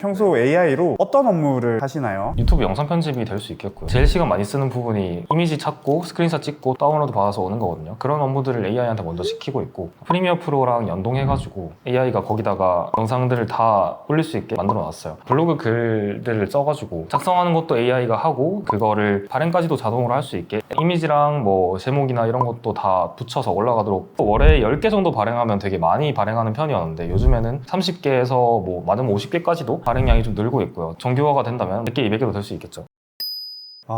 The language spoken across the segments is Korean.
평소 AI로 어떤 업무를 하시나요? 유튜브 영상 편집이 될 수 있겠고요. 제일 시간 많이 쓰는 부분이 이미지 찾고 스크린샷 찍고 다운로드 받아서 오는 거거든요. 그런 업무들을 AI한테 먼저 시키고 있고, 프리미어 프로랑 연동해가지고 AI가 거기다가 영상들을 다 올릴 수 있게 만들어 놨어요. 블로그 글들을 써가지고 작성하는 것도 AI가 하고, 그거를 발행까지도 자동으로 할 수 있게 이미지랑 뭐 제목이나 이런 것도 다 붙여서 올라가도록, 월에 10개 정도 발행하면 되게 많이 발행하는 편이었는데 요즘에는 30개에서 뭐 많으면 50개까지도 발행량이 좀 늘고 있고요. 정규화가 된다면 100개, 200개도 될 수 있겠죠.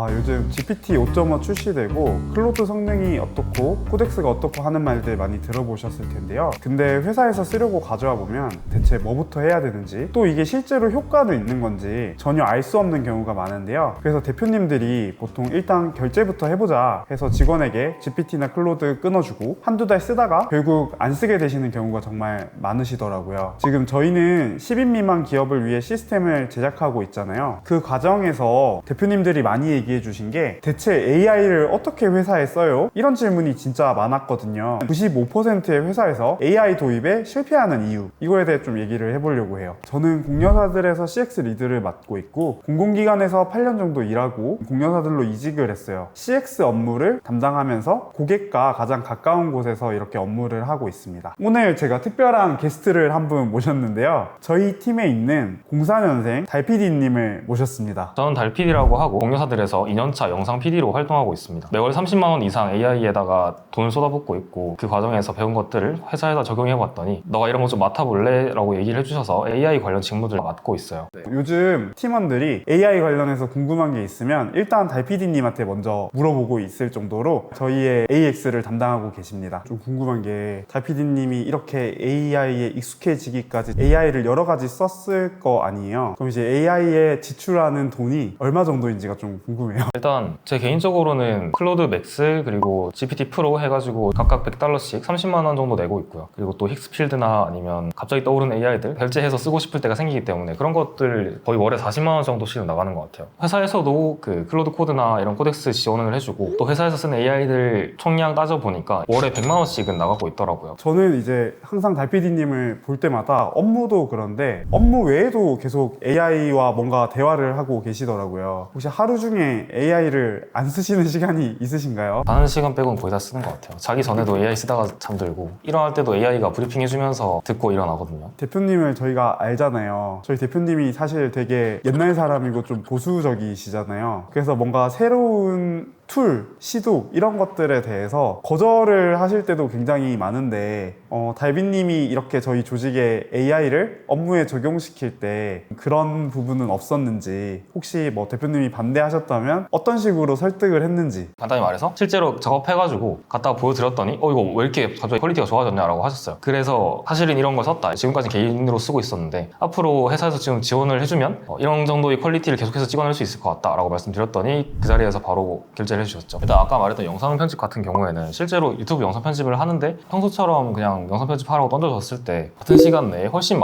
요즘 GPT 5.5 출시되고 클로드 성능이 어떻고 코덱스가 어떻고 하는 말들 많이 들어보셨을 텐데요. 근데 회사에서 쓰려고 가져와 보면 대체 뭐부터 해야 되는지, 또 이게 실제로 효과는 있는 건지 전혀 알 수 없는 경우가 많은데요. 그래서 대표님들이 보통 일단 결제부터 해보자 해서 직원에게 GPT나 클로드 끊어주고 한두 달 쓰다가 결국 안 쓰게 되시는 경우가 정말 많으시더라고요. 지금 저희는 10인 미만 기업을 위해 시스템을 제작하고 있잖아요. 그 과정에서 대표님들이 많이 얘기해 주신 게, 대체 AI를 어떻게 회사에 써요? 이런 질문이 진짜 많았거든요. 95%의 회사에서 AI 도입에 실패하는 이유, 이거에 대해 좀 얘기를 해보려고 해요. 저는 공여사들에서 CX 리드를 맡고 있고, 공공기관에서 8년 정도 일하고 공여사들로 이직을 했어요. CX 업무를 담당하면서 고객과 가장 가까운 곳에서 이렇게 업무를 하고 있습니다. 오늘 제가 특별한 게스트를 한 분 모셨는데요. 저희 팀에 있는 04년생 달PD님을 모셨습니다. 저는 달PD라고 하고 공여사들에서 2년차 영상 PD로 활동하고 있습니다. 매월 30만 원 이상 AI에다가 돈을 쏟아붓고 있고, 그 과정에서 배운 것들을 회사에다 적용해봤더니 너가 이런 거 좀 맡아볼래? 라고 얘기를 해주셔서 AI 관련 직무들을 맡고 있어요. 요즘 팀원들이 AI 관련해서 궁금한 게 있으면 일단 달PD님한테 먼저 물어보고 있을 정도로 저희의 AX를 담당하고 계십니다. 좀 궁금한 게, 달PD님이 이렇게 AI에 익숙해지기까지 AI를 여러 가지 썼을 거 아니에요? 그럼 이제 AI에 지출하는 돈이 얼마 정도인지가 좀 궁금해요. 일단 제 개인적으로는 클로드 맥스 그리고 GPT 프로 해가지고 각각 $100씩 30만 원 정도 내고 있고요. 그리고 또 힉스필드나 아니면 갑자기 떠오르는 AI들 결제해서 쓰고 싶을 때가 생기기 때문에 그런 것들 거의 월에 40만 원 정도씩 나가는 것 같아요. 회사에서도 그 클로드 코드나 이런 코덱스 지원을 해주고, 또 회사에서 쓰는 AI들 총량 따져보니까 월에 100만 원씩은 나가고 있더라고요. 저는 이제 항상 달PD님을 볼 때마다 업무도 그런데 업무 외에도 계속 AI와 뭔가 대화를 하고 계시더라고요. 혹시 하루 중에 AI를 안 쓰시는 시간이 있으신가요? 자는 시간 빼고는 거의 다 쓰는 것 같아요. 자기 전에도 AI 쓰다가 잠들고, 일어날 때도 AI가 브리핑 해주면서 듣고 일어나거든요. 대표님을 저희가 알잖아요. 저희 대표님이 사실 되게 옛날 사람이고 좀 보수적이시잖아요. 그래서 뭔가 새로운 툴, 시도 이런 것들에 대해서 거절을 하실 때도 굉장히 많은데, 달빈님이 이렇게 저희 조직에 AI를 업무에 적용시킬 때 그런 부분은 없었는지, 혹시 뭐 대표님이 반대하셨다면 어떤 식으로 설득을 했는지. 간단히 말해서 실제로 작업해가지고 갖다가 보여드렸더니 이거 왜 이렇게 갑자기 퀄리티가 좋아졌냐라고 하셨어요. 그래서 사실은 이런 걸 썼다, 지금까지 개인으로 쓰고 있었는데 앞으로 회사에서 지금 지원을 해주면 이런 정도의 퀄리티를 계속해서 찍어낼 수 있을 것 같다 라고 말씀드렸더니 그 자리에서 바로 결제를 해주셨죠. 일단 아까 말했던 영상 편집 같은 경우에는 실제로 유튜브 영상 편집을 하는데 평소처럼 그냥 영상 편집하라고 던져줬을 때 같은 시간 내에 훨씬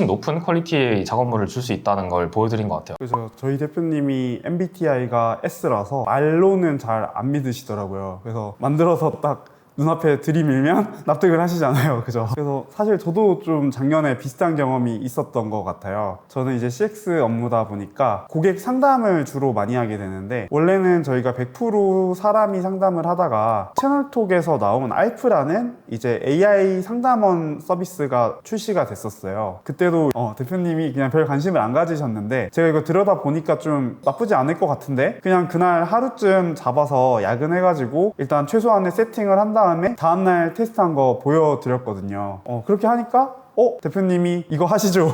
높은 퀄리티의 작업물을 줄 수 있다는 걸 보여드린 것 같아요. 그래서 저희 대표님이 MBTI가 S라서 말로는 잘 안 믿으시더라고요. 그래서 만들어서 딱 눈앞에 들이밀면 납득을 하시잖아요. 그죠? 그래서 사실 저도 좀 작년에 비슷한 경험이 있었던 것 같아요. 저는 이제 CX 업무다 보니까 고객 상담을 주로 많이 하게 되는데, 원래는 저희가 100% 사람이 상담을 하다가 채널톡에서 나온 알프라는 이제 AI 상담원 서비스가 출시가 됐었어요. 그때도 대표님이 그냥 별 관심을 안 가지셨는데, 제가 이거 들여다 보니까 좀 나쁘지 않을 것 같은데 그냥 그날 하루쯤 잡아서 야근해가지고 일단 최소한의 세팅을 한 다음날 테스트한 거 보여드렸거든요. 그렇게 하니까 대표님이 이거 하시죠.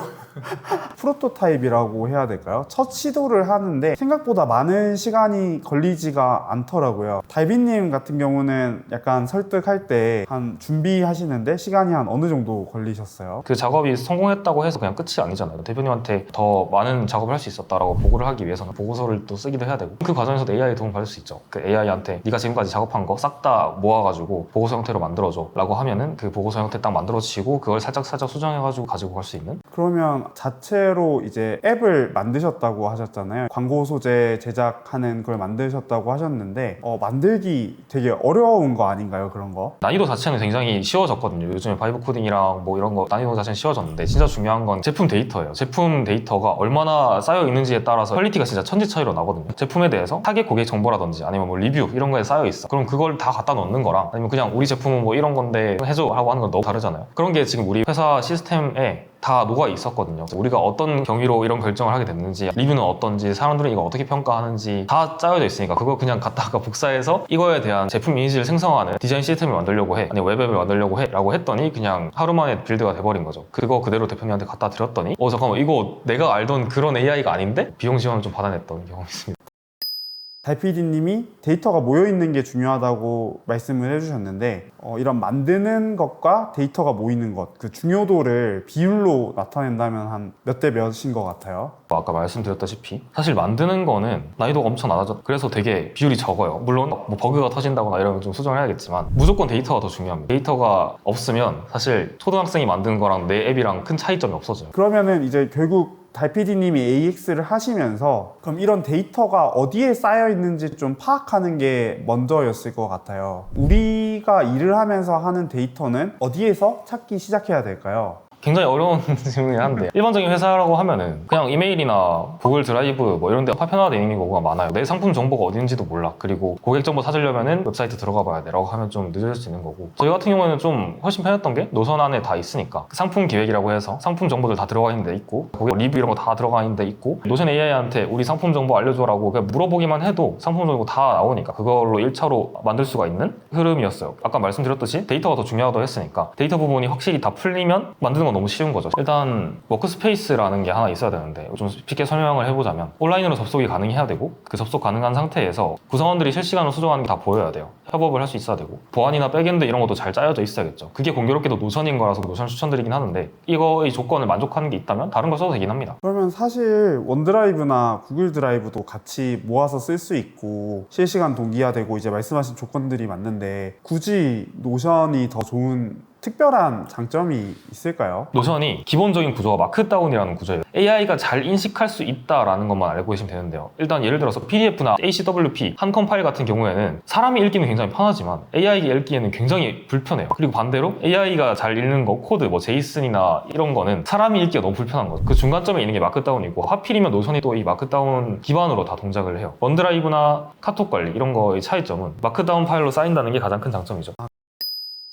프로토타입이라고 해야 될까요? 첫 시도를 하는데 생각보다 많은 시간이 걸리지가 않더라고요. 달빈님 같은 경우는 약간 설득할 때 한 준비하시는데 시간이 한 어느 정도 걸리셨어요? 그 작업이 성공했다고 해서 그냥 끝이 아니잖아요. 대표님한테 더 많은 작업을 할 수 있었다라고 보고를 하기 위해서는 보고서를 또 쓰기도 해야 되고, 그 과정에서도 AI의 도움을 받을 수 있죠. 그 AI한테 네가 지금까지 작업한 거 싹 다 모아가지고 보고서 형태로 만들어줘 라고 하면은 그 보고서 형태 딱 만들어지고 그걸 살짝 수정해가지고 가지고 갈 수 있는? 그러면 그러면 자체로 이제 앱을 만드셨다고 하셨잖아요. 광고 소재 제작하는 걸 만드셨다고 하셨는데 만들기 되게 어려운 거 아닌가요? 그런 거? 난이도 자체는 굉장히 쉬워졌거든요. 요즘에 바이브 코딩이랑 뭐 이런 거 난이도 자체는 쉬워졌는데 진짜 중요한 건 제품 데이터예요. 제품 데이터가 얼마나 쌓여 있는지에 따라서 퀄리티가 진짜 천지 차이로 나거든요. 제품에 대해서 타겟 고객 정보라든지 아니면 뭐 리뷰 이런 거에 쌓여 있어. 그럼 그걸 다 갖다 넣는 거랑 아니면 그냥 우리 제품은 뭐 이런 건데 해줘 라고 하는 건 너무 다르잖아요. 그런 게 지금 우리 회사 시스템에 다 녹아 있었거든요. 우리가 어떤 경위로 이런 결정을 하게 됐는지, 리뷰는 어떤지, 사람들은 이거 어떻게 평가하는지 다 짜여져 있으니까 그거 그냥 갖다가 복사해서 이거에 대한 제품 이미지를 생성하는 디자인 시스템을 만들려고 해, 아니 웹앱을 만들려고 해 라고 했더니 그냥 하루 만에 빌드가 돼버린 거죠. 그거 그대로 대표님한테 갖다 드렸더니 잠깐만 이거 내가 알던 그런 AI가 아닌데? 비용 지원을 좀 받아냈던 경험이 있습니다. 달PD님이 데이터가 모여있는 게 중요하다고 말씀을 해주셨는데 이런 만드는 것과 데이터가 모이는 것, 그 중요도를 비율로 나타낸다면 한 몇 대 몇인 것 같아요? 아까 말씀드렸다시피 사실 만드는 거는 난이도가 엄청 낮아져. 그래서 되게 비율이 적어요. 물론 뭐 버그가 터진다거나 이러면 좀 수정을 해야겠지만 무조건 데이터가 더 중요합니다. 데이터가 없으면 사실 초등학생이 만드는 거랑 내 앱이랑 큰 차이점이 없어져요. 그러면은 이제 결국 달PD님이 AX를 하시면서 그럼 이런 데이터가 어디에 쌓여 있는지 좀 파악하는 게 먼저였을 것 같아요. 우리가 일을 하면서 하는 데이터는 어디에서 찾기 시작해야 될까요? 굉장히 어려운 질문이긴 한데 일반적인 회사라고 하면은 그냥 이메일이나 구글 드라이브 뭐 이런 데 파편화되어 있는 경우가 많아요. 내 상품 정보가 어디 있는지도 몰라. 그리고 고객 정보 찾으려면은 웹사이트 들어가 봐야 돼 라고 하면 좀 늦어질 수 있는 거고, 저희 같은 경우에는 좀 훨씬 편했던 게 노선 안에 다 있으니까 그 상품 기획이라고 해서 상품 정보들 다 들어가 있는 데 있고 고객 리뷰 이런 거 다 들어가 있는 데 있고 노션 AI한테 우리 상품 정보 알려줘라고 그냥 물어보기만 해도 상품 정보 다 나오니까 그걸로 1차로 만들 수가 있는 흐름이었어요. 아까 말씀드렸듯이 데이터가 더 중요하다고 했으니까 데이터 부분이 확실히 다 풀리면 만드는 건 너무 쉬운 거죠. 일단 워크스페이스라는 게 하나 있어야 되는데 좀 쉽게 설명을 해보자면 온라인으로 접속이 가능해야 되고 그 접속 가능한 상태에서 구성원들이 실시간으로 수정하는 게 다 보여야 돼요. 협업을 할 수 있어야 되고 보안이나 백엔드 이런 것도 잘 짜여져 있어야겠죠. 그게 공교롭게도 노션인 거라서 노션 추천드리긴 하는데 이거의 조건을 만족하는 게 있다면 다른 걸 써도 되긴 합니다. 그러면 사실 원드라이브나 구글 드라이브도 같이 모아서 쓸 수 있고 실시간 동기화되고 이제 말씀하신 조건들이 맞는데 굳이 노션이 더 좋은 특별한 장점이 있을까요? 노션이 기본적인 구조가 마크다운이라는 구조예요. AI가 잘 인식할 수 있다라는 것만 알고 계시면 되는데요. 일단 예를 들어서 PDF나 HWP 한 컴 파일 같은 경우에는 사람이 읽기는 굉장히 편하지만 AI가 읽기에는 굉장히 불편해요. 그리고 반대로 AI가 잘 읽는 거 코드 뭐 제이슨이나 이런 거는 사람이 읽기가 너무 불편한 거죠. 그 중간점에 있는 게 마크다운이고 하필이면 노션이 또 이 마크다운 기반으로 다 동작을 해요. 원드라이브나 카톡 관리 이런 거의 차이점은 마크다운 파일로 쌓인다는 게 가장 큰 장점이죠.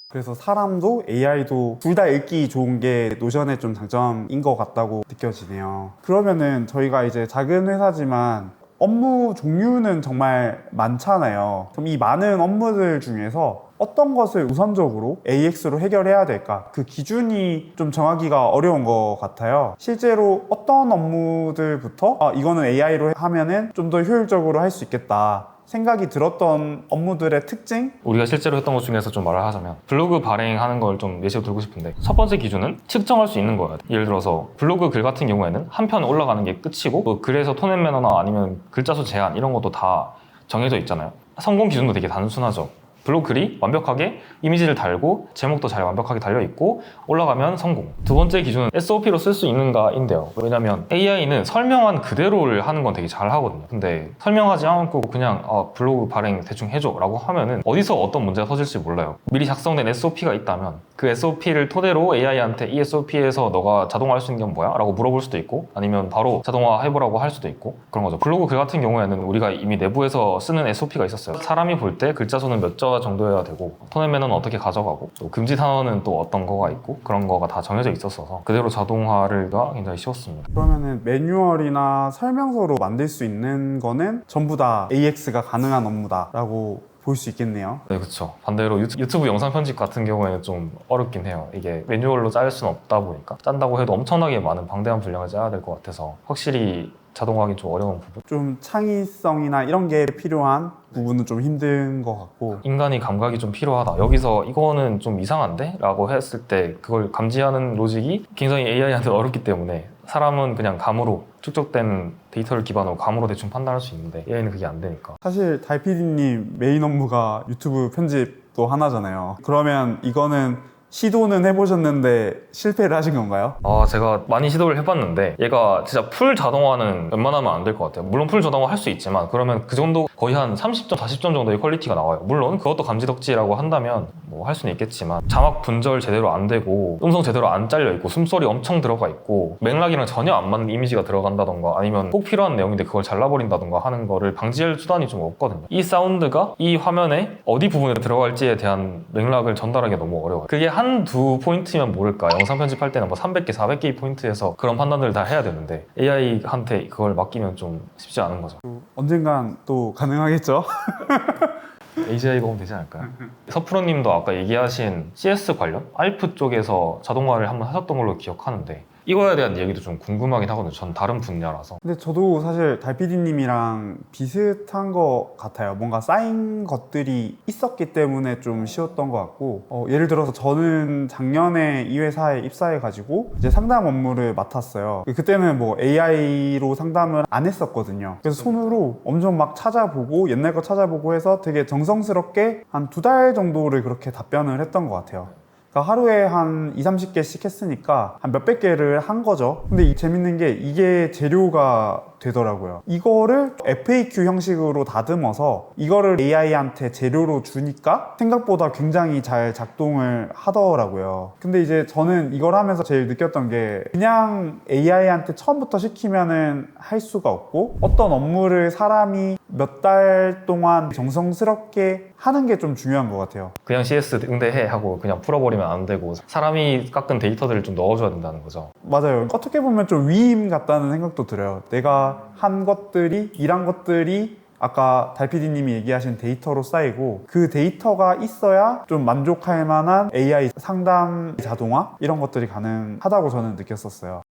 그래서 사람도 AI도 둘 다 읽기 좋은 게 노션의 좀 장점인 것 같다고 느껴지네요. 그러면은 저희가 이제 작은 회사지만 업무 종류는 정말 많잖아요. 그럼 이 많은 업무들 중에서 어떤 것을 우선적으로 AX로 해결해야 될까? 그 기준이 좀 정하기가 어려운 것 같아요. 실제로 어떤 업무들부터 이거는 AI로 하면은 좀 더 효율적으로 할 수 있겠다 생각이 들었던 업무들의 특징? 우리가 실제로 했던 것 중에서 좀 말을 하자면 블로그 발행하는 걸 좀 예시로 들고 싶은데 첫 번째 기준은 측정할 수 있는 거예요. 예를 들어서 블로그 글 같은 경우에는 한 편 올라가는 게 끝이고 그 글에서 톤 앤 매너나 아니면 글자 수 제한 이런 것도 다 정해져 있잖아요. 성공 기준도 되게 단순하죠. 블로그 글이 완벽하게 이미지를 달고 제목도 잘 완벽하게 달려있고 올라가면 성공. 두 번째 기준은 SOP로 쓸 수 있는가인데요. 왜냐면 AI는 설명한 그대로를 하는 건 되게 잘 하거든요. 근데 설명하지 않고 그냥 블로그 발행 대충 해줘 라고 하면은 어디서 어떤 문제가 터질지 몰라요. 미리 작성된 SOP가 있다면 그 SOP를 토대로 AI한테 이 SOP에서 너가 자동화할 수 있는 게 뭐야? 라고 물어볼 수도 있고 아니면 바로 자동화 해보라고 할 수도 있고 그런 거죠. 블로그 글 같은 경우에는 우리가 이미 내부에서 쓰는 SOP가 있었어요. 사람이 볼 때 글자 수는 몇 자 정도여야 되고 톤 앤 매너는 어떻게 가져가고 또 금지 단어는 또 어떤 거가 있고 그런 거가 다 정해져 있었어서 그대로 자동화가 굉장히 쉬웠습니다. 그러면은 매뉴얼이나 설명서로 만들 수 있는 거는 전부 다 AX가 가능한 업무다라고 볼 수 있겠네요. 네, 그렇죠. 반대로 유튜브 영상 편집 같은 경우에는 좀 어렵긴 해요. 이게 매뉴얼로 짤 수는 없다 보니까 짠다고 해도 엄청나게 많은 방대한 분량을 짜야 될 것 같아서 확실히 자동화하기 좀 어려운 부분. 좀 창의성이나 이런 게 필요한 부분은 좀 힘든 것 같고 인간이 감각이 좀 필요하다. 여기서 이거는 좀 이상한데? 라고 했을 때 그걸 감지하는 로직이 굉장히 AI한테 어렵기 때문에 사람은 그냥 감으로 축적된 데이터를 기반으로 감으로 대충 판단할 수 있는데 AI는 그게 안 되니까. 사실 달PD님 메인 업무가 유튜브 편집도 하나잖아요. 그러면 이거는 시도는 해보셨는데 실패를 하신 건가요? 제가 많이 시도를 해봤는데 얘가 진짜 풀 자동화는 웬만하면 안 될 것 같아요. 물론 풀 자동화 할 수 있지만 그러면 그 정도 거의 한 30점, 40점 정도의 퀄리티가 나와요. 물론 그것도 감지덕지라고 한다면 뭐 할 수는 있겠지만 자막 분절 제대로 안 되고 음성 제대로 안 잘려 있고 숨소리 엄청 들어가 있고 맥락이랑 전혀 안 맞는 이미지가 들어간다던가 아니면 꼭 필요한 내용인데 그걸 잘라버린다던가 하는 거를 방지할 수단이 좀 없거든요. 이 사운드가 이 화면에 어디 부분에 들어갈지에 대한 맥락을 전달하기가 너무 어려워요. 그게 한두 포인트면 모를까. 영상 편집할 때는 뭐 300개, 400개의 포인트에서 그런 판단들을 다 해야 되는데 AI한테 그걸 맡기면 좀 쉽지 않은 거죠. 언젠간 또 가능하겠죠? AGI가 오면 되지 않을까요? 서프로님도 아까 얘기하신 CS 관련 알프 쪽에서 자동화를 한번 하셨던 걸로 기억하는데 이거에 대한 얘기도 좀 궁금하긴 하거든요. 전 다른 분야라서. 근데 저도 사실 달PD님이랑 비슷한 것 같아요. 뭔가 쌓인 것들이 있었기 때문에 좀 쉬웠던 것 같고 예를 들어서 저는 작년에 이 회사에 입사해가지고 이제 상담 업무를 맡았어요. 그때는 뭐 AI로 상담을 안 했었거든요. 그래서 손으로 엄청 막 찾아보고 옛날 거 찾아보고 해서 되게 정성스럽게 한 2달 정도를 그렇게 답변을 했던 것 같아요. 그러니까 하루에 한 20-30개씩 했으니까 한 몇백 개를 한 거죠. 근데 재밌는 게 이게 재료가 되더라고요. 이거를 FAQ 형식으로 다듬어서 이거를 AI한테 재료로 주니까 생각보다 굉장히 잘 작동을 하더라고요. 근데 이제 저는 이걸 하면서 제일 느꼈던 게 그냥 AI한테 처음부터 시키면은 할 수가 없고 어떤 업무를 사람이 몇 달 동안 정성스럽게 하는 게 좀 중요한 것 같아요. 그냥 CS 응대해 하고 그냥 풀어버리면 안 되고 사람이 깎은 데이터들을 좀 넣어줘야 된다는 거죠. 맞아요. 어떻게 보면 좀 위임 같다는 생각도 들어요. 내가 한 것들이, 일한 것들이 아까 달PD님이 얘기하신 데이터로 쌓이고 그 데이터가 있어야 좀 만족할 만한 AI 상담 자동화? 이런 것들이 가능하다고 저는 느꼈었어요.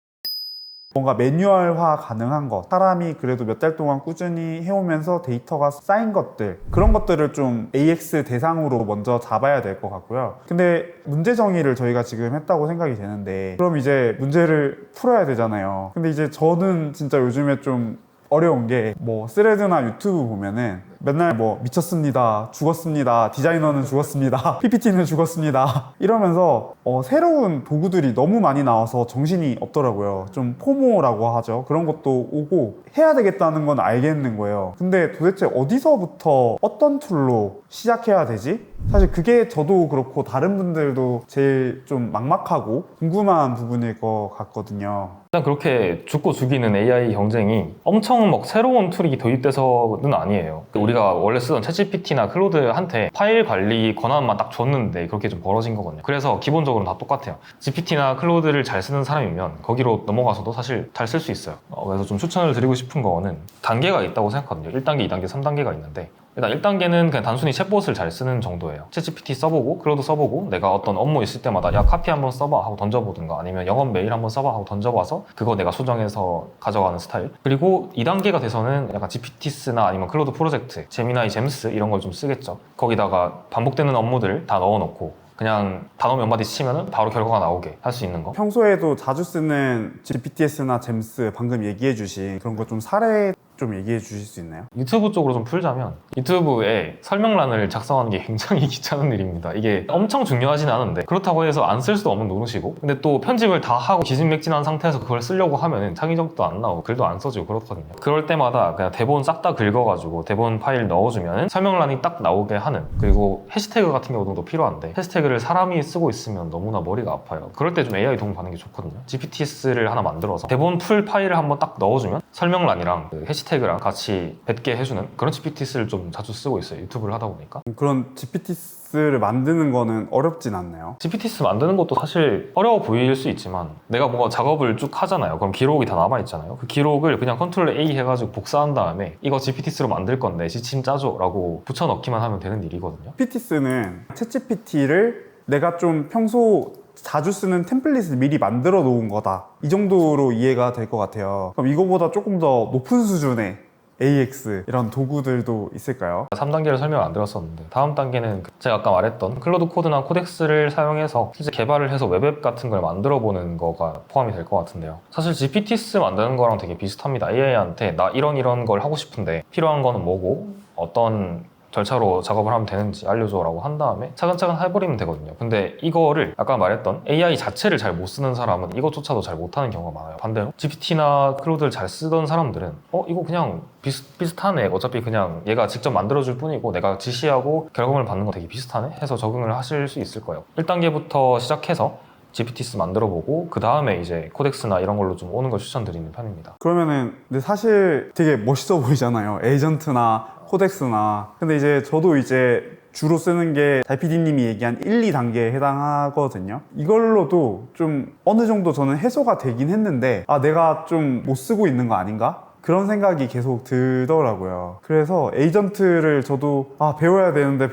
뭔가 매뉴얼화 가능한 것, 사람이 그래도 몇 달 동안 꾸준히 해오면서 데이터가 쌓인 것들, 그런 것들을 좀 AX 대상으로 먼저 잡아야 될 것 같고요. 근데 문제 정의를 저희가 지금 했다고 생각이 되는데 그럼 이제 문제를 풀어야 되잖아요. 근데 이제 저는 진짜 요즘에 좀 어려운 게 뭐 스레드나 유튜브 보면은 맨날 뭐 미쳤습니다, 죽었습니다, 디자이너는 죽었습니다, PPT는 죽었습니다 이러면서 새로운 도구들이 너무 많이 나와서 정신이 없더라고요. 좀 포모라고 하죠. 그런 것도 오고 해야 되겠다는 건 알겠는 거예요. 근데 도대체 어디서부터 어떤 툴로 시작해야 되지? 사실 그게 저도 그렇고 다른 분들도 제일 좀 막막하고 궁금한 부분일 것 같거든요. 일단 그렇게 죽고 죽이는 AI 경쟁이 엄청 막 새로운 툴이 도입돼서는 아니에요. 우리가 원래 쓰던 챗GPT나 클로드한테 파일 관리 권한만 딱 줬는데 그렇게 좀 벌어진 거거든요. 그래서 기본적으로 다 똑같아요. GPT나 클로드를 잘 쓰는 사람이면 거기로 넘어가서도 사실 잘 쓸 수 있어요. 그래서 좀 추천을 드리고 싶은 거는 단계가 있다고 생각하거든요. 1단계, 2단계, 3단계가 있는데 일단 1단계는 그냥 단순히 챗봇을 잘 쓰는 정도예요. 챗GPT 써보고 클로드 써보고 내가 어떤 업무 있을 때마다 야 카피 한번 써봐 하고 던져보든가 아니면 영업 메일 한번 써봐 하고 던져봐서 그거 내가 수정해서 가져가는 스타일. 그리고 2단계가 돼서는 약간 GPT스나 아니면 클로드 프로젝트, 제미나이, 잼스 이런 걸 좀 쓰겠죠. 거기다가 반복되는 업무들 다 넣어놓고 그냥 단어 몇 마디 치면은 바로 결과가 나오게 할 수 있는 거. 평소에도 자주 쓰는 GPTs나 잼스 방금 얘기해 주신 그런 거 좀 사례 좀 얘기해 주실 수 있나요? 유튜브 쪽으로 좀 풀자면 유튜브에 설명란을 작성하는 게 굉장히 귀찮은 일입니다. 이게 엄청 중요하진 않은데 그렇다고 해서 안 쓸 수도 없는 노릇이고 근데 또 편집을 다 하고 기진맥진한 상태에서 그걸 쓰려고 하면은 창의적도 안 나오고 글도 안 써지고 그렇거든요. 그럴 때마다 그냥 대본 싹 다 긁어가지고 대본 파일 넣어주면 설명란이 딱 나오게 하는, 그리고 해시태그 같은 경우도 필요한데 해시태그를 사람이 쓰고 있으면 너무나 머리가 아파요. 그럴 때 좀 AI 도움 받는 게 좋거든요. GPTs를 하나 만들어서 대본 풀 파일을 한번 딱 넣어주면 설명란이랑 그 해시태그랑 같이 뱉게 해주는 그런 GPTs를 좀 자주 쓰고 있어요. 유튜브를 하다 보니까. 그런 GPTs를 만드는 거는 어렵진 않나요? GPTs 만드는 것도 사실 어려워 보일 수 있지만 내가 뭔가 작업을 쭉 하잖아요. 그럼 기록이 다 남아있잖아요. 그 기록을 그냥 컨트롤 A 해가지고 복사한 다음에 이거 GPTs로 만들 건데 지침 짜줘 라고 붙여넣기만 하면 되는 일이거든요. GPTs는 챗GPT를 내가 좀 평소 자주 쓰는 템플릿을 미리 만들어 놓은 거다, 이 정도로 이해가 될 것 같아요. 그럼 이거보다 조금 더 높은 수준의 AX 이런 도구들도 있을까요? 3단계를 설명 안 드렸었는데 다음 단계는 제가 아까 말했던 클로드 코드나 코덱스를 사용해서 실제 개발을 해서 웹앱 같은 걸 만들어 보는 거가 포함이 될 것 같은데요. 사실 GPTs 만드는 거랑 되게 비슷합니다. AI한테 나 이런 걸 하고 싶은데 필요한 거는 뭐고 어떤 절차로 작업을 하면 되는지 알려줘라고 한 다음에 차근차근 해버리면 되거든요. 근데 이거를 아까 말했던 AI 자체를 잘 못 쓰는 사람은 이것조차도 잘 못하는 경우가 많아요. 반대로 GPT나 클로드를 잘 쓰던 사람들은 이거 그냥 비슷하네, 어차피 그냥 얘가 직접 만들어줄 뿐이고 내가 지시하고 결과물을 받는 거 되게 비슷하네 해서 적응을 하실 수 있을 거예요. 1단계부터 시작해서 GPTs 만들어보고 그 다음에 이제 코덱스나 이런 걸로 좀 오는 걸 추천드리는 편입니다. 그러면은 근데 사실 되게 멋있어 보이잖아요. 에이전트나 코덱스나. 근데 이제 저도 이제 주로 쓰는 게 달PD님이 얘기한 1, 2단계에 해당하거든요. 이걸로도 좀 어느 정도 저는 해소가 되긴 했는데 내가 좀 못 쓰고 있는 거 아닌가? 그런 생각이 계속 들더라고요. 그래서 에이전트를 저도 배워야 되는데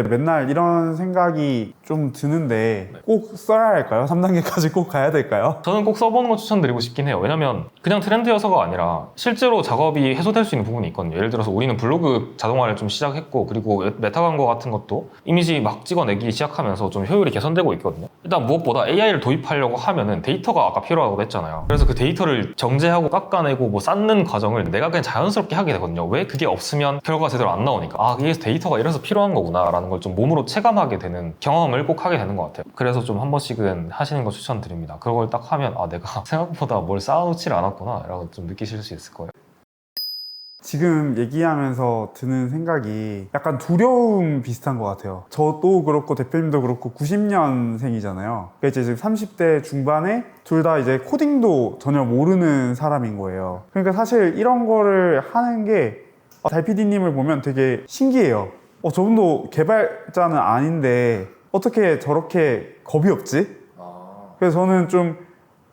맨날 이런 생각이 좀 드는데 꼭 써야 할까요? 3단계까지 꼭 가야 될까요? 저는 꼭 써보는 거 추천드리고 싶긴 해요. 왜냐면 그냥 트렌드여서가 아니라 실제로 작업이 해소될 수 있는 부분이 있거든요. 예를 들어서 우리는 블로그 자동화를 좀 시작했고, 그리고 메타 광고 같은 것도 이미지 막 찍어내기 시작하면서 좀 효율이 개선되고 있거든요. 일단 무엇보다 AI를 도입하려고 하면은 데이터가 아까 필요하다고 했잖아요. 그래서 그 데이터를 정제하고 깎아내고 뭐 쌓는 과정을 내가 그냥 자연스럽게 하게 되거든요. 왜? 그게 없으면 결과가 제대로 안 나오니까 이게 데이터가 이래서 필요한 거구나 라는 걸 좀 몸으로 체감하게 되는 경험을 꼭 하게 되는 것 같아요. 그래서 좀 한 번씩은 하시는 거 추천드립니다. 그걸 딱 하면 내가 생각보다 뭘 쌓아놓질 않았구나 라고 좀 느끼실 수 있을 거예요. 지금 얘기하면서 드는 생각이 약간 두려움 비슷한 것 같아요. 저도 그렇고 대표님도 그렇고 90년생이잖아요. 그러니까 이제 지금 30대 중반에 둘 다 이제 코딩도 전혀 모르는 사람인 거예요. 그러니까 사실 이런 거를 하는 게 달PD님을 보면 되게 신기해요. 저분도 개발자는 아닌데 어떻게 저렇게 겁이 없지? 그래서 저는 좀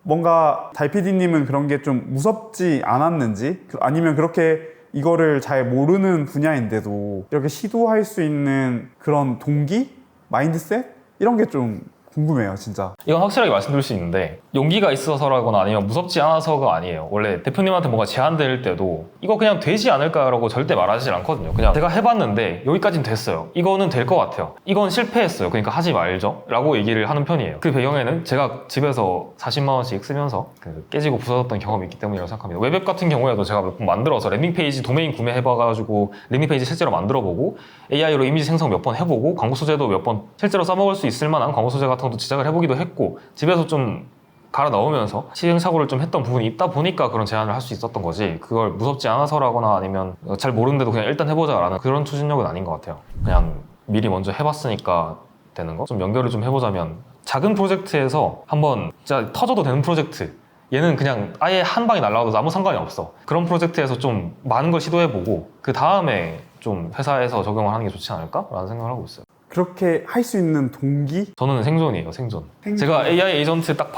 뭔가 달PD님은 그런 게 좀 무섭지 않았는지, 아니면 그렇게 이거를 잘 모르는 분야인데도 이렇게 시도할 수 있는 그런 동기? 마인드셋? 이런 게 좀 궁금해요, 진짜. 이건 확실하게 말씀드릴 수 있는데 용기가 있어서라거나 아니면 무섭지 않아서가 아니에요. 원래 대표님한테 뭔가 제안될 때도 이거 그냥 되지 않을까라고 절대 말하지 않거든요. 그냥 제가 해봤는데 여기까지는 됐어요. 이거는 될 것 같아요. 이건 실패했어요. 그러니까 하지 말죠 라고 얘기를 하는 편이에요. 그 배경에는 제가 집에서 40만 원씩 쓰면서 깨지고 부서졌던 경험이 있기 때문이라고 생각합니다. 웹앱 같은 경우에도 제가 몇 번 만들어서 랜딩페이지 도메인 구매해봐가지고 랜딩페이지 실제로 만들어보고 AI로 이미지 생성 몇 번 해보고 광고 소재도 몇 번 실제로 써먹을 수 있을 만한 광고 소재 같은 것도 제작을 해보기도 했고, 집에서 좀 갈아 넣으면서 시행착오를 좀 했던 부분이 있다 보니까 그런 제안을 할 수 있었던 거지, 그걸 무섭지 않아서라거나 아니면 잘 모르는데도 그냥 일단 해보자 라는 그런 추진력은 아닌 것 같아요. 그냥 미리 먼저 해봤으니까 되는 거? 좀 연결을 좀 해보자면, 작은 프로젝트에서 한번 진짜 터져도 되는 프로젝트, 얘는 그냥 아예 한 방에 날아가도 아무 상관이 없어. 그런 프로젝트에서 좀 많은 걸 시도해보고 그 다음에 좀 회사에서 적용을 하는 게 좋지 않을까? 라는 생각을 하고 있어요. 그렇게 할 수 있는 동기? 저는 생존이에요, 생존. 제가 AI 에이전트 딱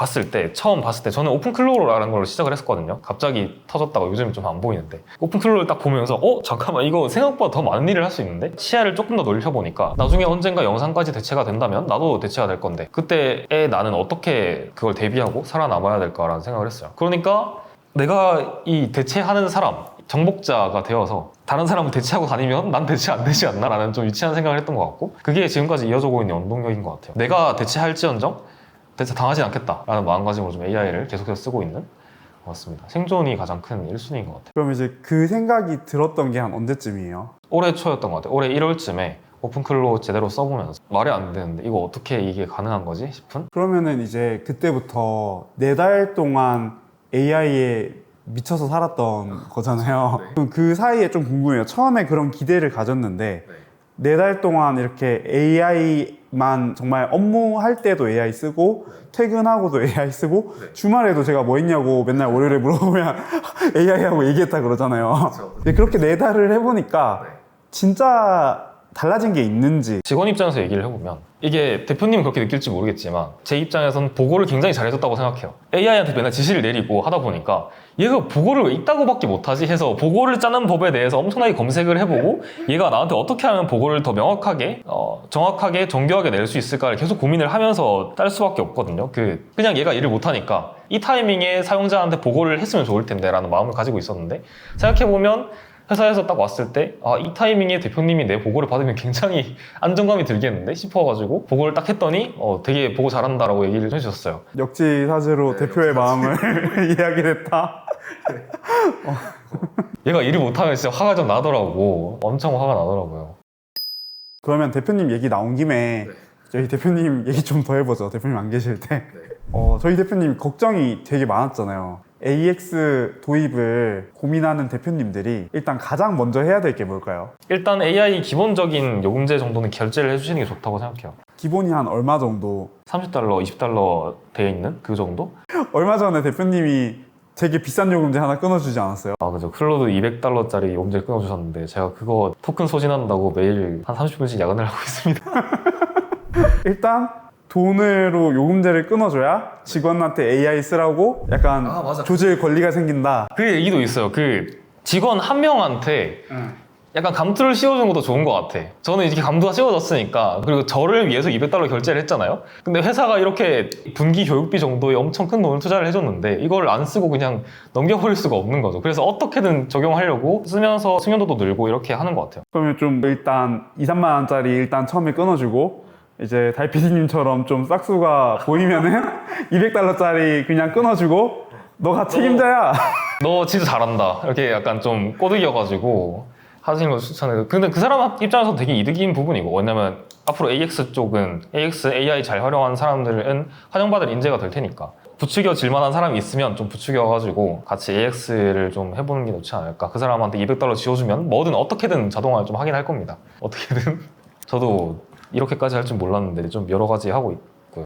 처음 봤을 때 저는 오픈클로우라는 걸로 시작을 했었거든요. 갑자기 터졌다고, 요즘 좀 안 보이는데. 오픈클로우를 딱 보면서 잠깐만, 이거 생각보다 더 많은 일을 할 수 있는데? 시야를 조금 더 넓혀보니까 나중에 언젠가 영상까지 대체가 된다면 나도 대체가 될 건데, 그때의 나는 어떻게 그걸 대비하고 살아남아야 될까라는 생각을 했어요. 그러니까 내가 이 대체하는 사람, 정복자가 되어서 다른 사람을 대체하고 다니면 난 대체 안 되지 않나 라는 좀 유치한 생각을 했던 것 같고, 그게 지금까지 이어져 오고 있는 원동력인 것 같아요. 내가 대체할지언정 대체 당하지 않겠다 라는 마음가짐으로 좀 AI를 계속해서 쓰고 있는 것 같습니다. 생존이 가장 큰 1순위인 것 같아요. 그럼 이제 그 생각이 들었던 게 한 언제쯤이에요? 올해 초였던 것 같아요. 올해 1월쯤에 오픈클로우 제대로 써보면서 말이 안 되는데 이거 어떻게 이게 가능한 거지 싶은? 그러면은 이제 그때부터 4달 동안 AI에 미쳐서 살았던 거잖아요. 그럼 그 사이에 좀 궁금해요. 처음에 그런 기대를 가졌는데 4달 동안 이렇게 AI만 정말 업무할 때도 AI 쓰고 퇴근하고도 AI 쓰고 주말에도 제가 뭐 했냐고 맨날 월요일에 물어보면 AI하고 얘기했다 그러잖아요. 근데 그렇게 4달을 해보니까 진짜 달라진 게 있는지. 직원 입장에서 얘기를 해보면, 이게 대표님은 그렇게 느낄지 모르겠지만 제 입장에서는 보고를 굉장히 잘해줬다고 생각해요. AI한테 맨날 지시를 내리고 하다 보니까 얘가 보고를 왜 이따고밖에 못하지 해서 보고를 짜는 법에 대해서 엄청나게 검색을 해보고 얘가 나한테 어떻게 하면 보고를 더 명확하게 정확하게 정교하게 낼 수 있을까를 계속 고민을 하면서 딸 수밖에 없거든요. 그냥 얘가 일을 못하니까 이 타이밍에 사용자한테 보고를 했으면 좋을 텐데 라는 마음을 가지고 있었는데, 생각해보면 회사에서 딱 왔을 때 이 타이밍에 대표님이 내 보고를 받으면 굉장히 안정감이 들겠는데 싶어가지고 보고를 딱 했더니 되게 보고 잘한다라고 얘기를 해주셨어요. 역지사지로 대표의 마음을 이야기했다. 얘가 일을 못하면 진짜 화가 좀 나더라고. 엄청 화가 나더라고요. 그러면 대표님 얘기 나온 김에 저희 대표님 얘기 좀 더 해보죠. 대표님 안 계실 때. 저희 대표님 걱정이 되게 많았잖아요. AX 도입을 고민하는 대표님들이 일단 가장 먼저 해야 될 게 뭘까요? 일단 AI 기본적인 요금제 정도는 결제를 해주시는 게 좋다고 생각해요. 기본이 한 얼마 정도? $30, $20 돼 있는 그 정도? 얼마 전에 대표님이 되게 비싼 요금제 하나 끊어주지 않았어요? 아, 그죠. 클로드 $200짜리 요금제 끊어주셨는데 제가 그거 토큰 소진한다고 매일 한 30분씩 야근을 하고 있습니다. 일단 돈으로 요금제를 끊어줘야 직원한테 AI 쓰라고 약간 조질 권리가 생긴다. 그 얘기도 있어요. 그 직원 한 명한테 약간 감투를 씌워주는 것도 좋은 것 같아. 저는 이렇게 감투가 씌워졌으니까, 그리고 저를 위해서 $200 결제를 했잖아요. 근데 회사가 이렇게 분기 교육비 정도의 엄청 큰 돈을 투자를 해줬는데 이걸 안 쓰고 그냥 넘겨버릴 수가 없는 거죠. 그래서 어떻게든 적용하려고 쓰면서 숙련도도 늘고 이렇게 하는 것 같아요. 그러면 좀 일단 2, 3만 원짜리 일단 처음에 끊어주고 이제 달PD님처럼 좀 싹수가 보이면은 $200짜리 그냥 끊어주고 너가 책임자야. 너 진짜 잘한다. 이렇게 약간 좀 꼬드겨가지고 하시는 걸 추천해요. 근데 그 사람 입장에서 되게 이득인 부분이고, 왜냐면 앞으로 AX 쪽은 AX AI 잘 활용한 사람들은 환영받을 인재가 될 테니까 부추겨질 만한 사람이 있으면 좀 부추겨가지고 같이 AX를 좀 해보는 게 좋지 않을까. 그 사람한테 $200 지어주면 뭐든 어떻게든 자동화를 좀 하긴 할 겁니다. 어떻게든. 저도 이렇게까지 할 줄 몰랐는데 좀 여러 가지 하고 있고요.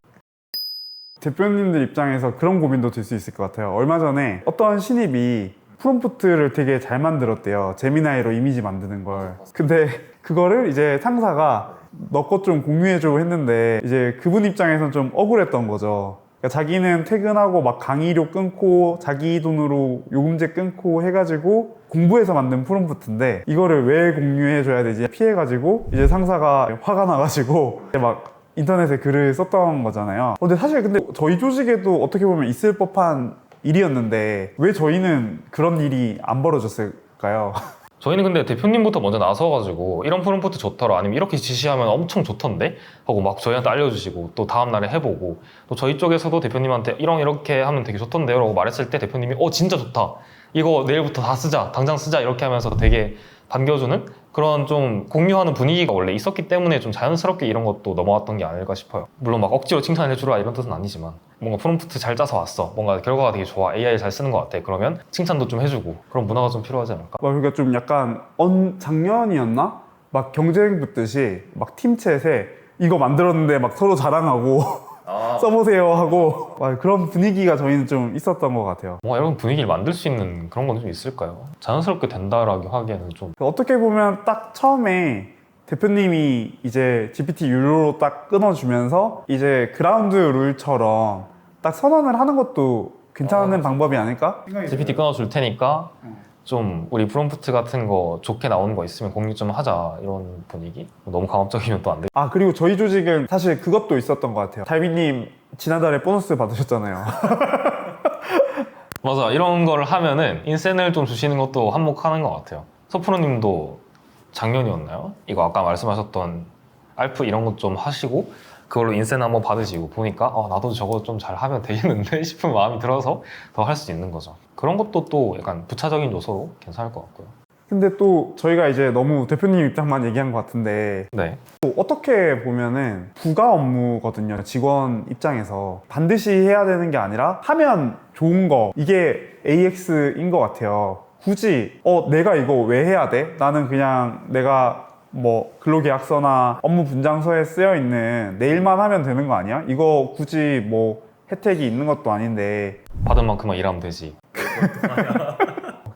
대표님들 입장에서 그런 고민도 들 수 있을 것 같아요. 얼마 전에 어떤 신입이 프롬프트를 되게 잘 만들었대요. 제미나이로 이미지 만드는 걸. 근데 그거를 이제 상사가 너 것 좀 공유해줘 했는데 이제 그분 입장에서는 좀 억울했던 거죠. 그러니까 자기는 퇴근하고 막 강의료 끊고 자기 돈으로 요금제 끊고 해가지고 공부해서 만든 프롬프트인데 이거를 왜 공유해줘야 되지 피해가지고 이제 상사가 화가 나가지고 막 인터넷에 글을 썼던 거잖아요. 근데 사실 근데 저희 조직에도 어떻게 보면 있을 법한 일이었는데 왜 저희는 그런 일이 안 벌어졌을까요? 저희는 근데 대표님부터 먼저 나서가지고 이런 프롬프트 좋더라, 아니면 이렇게 지시하면 엄청 좋던데 하고 막 저희한테 알려주시고 또 다음날에 해보고, 또 저희 쪽에서도 대표님한테 이렇게 하면 되게 좋던데요 라고 말했을 때 대표님이 진짜 좋다, 이거 내일부터 다 쓰자, 당장 쓰자, 이렇게 하면서 되게 반겨주는 그런 좀 공유하는 분위기가 원래 있었기 때문에 좀 자연스럽게 이런 것도 넘어왔던 게 아닐까 싶어요. 물론 막 억지로 칭찬해주라 이런 뜻은 아니지만, 뭔가 프롬프트 잘 짜서 왔어, 뭔가 결과가 되게 좋아, AI 잘 쓰는 것 같아, 그러면 칭찬도 좀 해주고 그런 문화가 좀 필요하지 않을까. 그러니까 좀 약간 작년이었나? 막 경쟁 붙듯이 막 팀챗에 이거 만들었는데 막 서로 자랑하고 써보세요 하고 그런 분위기가 저희는 좀 있었던 것 같아요. 뭔가 이런 분위기를 만들 수 있는 그런 건 좀 있을까요? 자연스럽게 된다라고 하기에는 좀. 어떻게 보면 딱 처음에 대표님이 이제 GPT 유료로 딱 끊어주면서 이제 그라운드 룰처럼 딱 선언을 하는 것도 괜찮은 방법이 아닐까? GPT 끊어줄 테니까 좀 우리 프롬프트 같은 거 좋게 나오는 거 있으면 공유 좀 하자, 이런 분위기? 너무 강압적이면 또 안 돼. 그리고 저희 조직은 사실 그것도 있었던 것 같아요. 달비님 지난달에 보너스 받으셨잖아요. 맞아, 이런 걸 하면은 인센을 좀 주시는 것도 한몫하는 것 같아요. 서프로님도 작년이었나요? 이거 아까 말씀하셨던 알프 이런 것 좀 하시고 그걸로 인센 한번 받으시고 보니까 나도 저거 좀 잘하면 되겠는데 싶은 마음이 들어서 더 할 수 있는 거죠. 그런 것도 또 약간 부차적인 요소로 괜찮을 것 같고요. 근데 또 저희가 이제 너무 대표님 입장만 얘기한 것 같은데 네. 또 어떻게 보면은 부가 업무거든요. 직원 입장에서 반드시 해야 되는 게 아니라 하면 좋은 거, 이게 AX인 것 같아요. 굳이 내가 이거 왜 해야 돼? 나는 그냥 내가 뭐 근로계약서나 업무 분장서에 쓰여 있는 내일만 하면 되는 거 아니야? 이거 굳이 뭐 혜택이 있는 것도 아닌데 받은 만큼만 일하면 되지.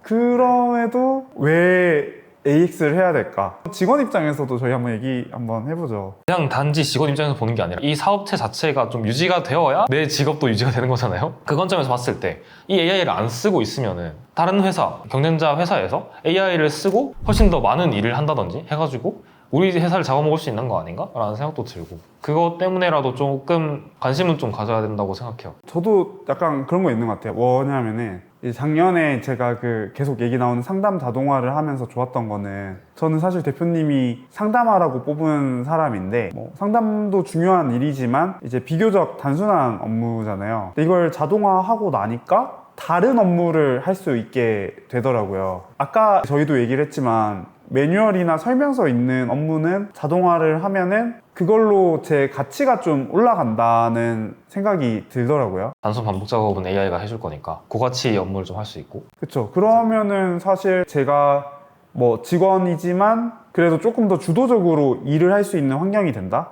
그럼에도 왜 AX를 해야 될까? 직원 입장에서도 저희 한번 얘기 한번 해보죠. 그냥 단지 직원 입장에서 보는 게 아니라 이 사업체 자체가 좀 유지가 되어야 내 직업도 유지가 되는 거잖아요. 그 관점에서 봤을 때 이 AI를 안 쓰고 있으면은 다른 회사, 경쟁자 회사에서 AI를 쓰고 훨씬 더 많은 일을 한다든지 해가지고 우리 회사를 잡아먹을 수 있는 거 아닌가? 라는 생각도 들고, 그것 때문에라도 조금 관심은 좀 가져야 된다고 생각해요. 저도 약간 그런 거 있는 것 같아요. 뭐냐면은 작년에 제가 계속 얘기 나오는 상담 자동화를 하면서 좋았던 거는, 저는 사실 대표님이 상담하라고 뽑은 사람인데 뭐 상담도 중요한 일이지만 이제 비교적 단순한 업무잖아요. 근데 이걸 자동화하고 나니까 다른 업무를 할 수 있게 되더라고요. 아까 저희도 얘기를 했지만 매뉴얼이나 설명서 있는 업무는 자동화를 하면은 그걸로 제 가치가 좀 올라간다는 생각이 들더라고요. 단순 반복 작업은 AI가 해줄 거니까 고가치 업무를 좀 할 수 있고. 그쵸. 그러면은 사실 제가 뭐 직원이지만 그래도 조금 더 주도적으로 일을 할 수 있는 환경이 된다?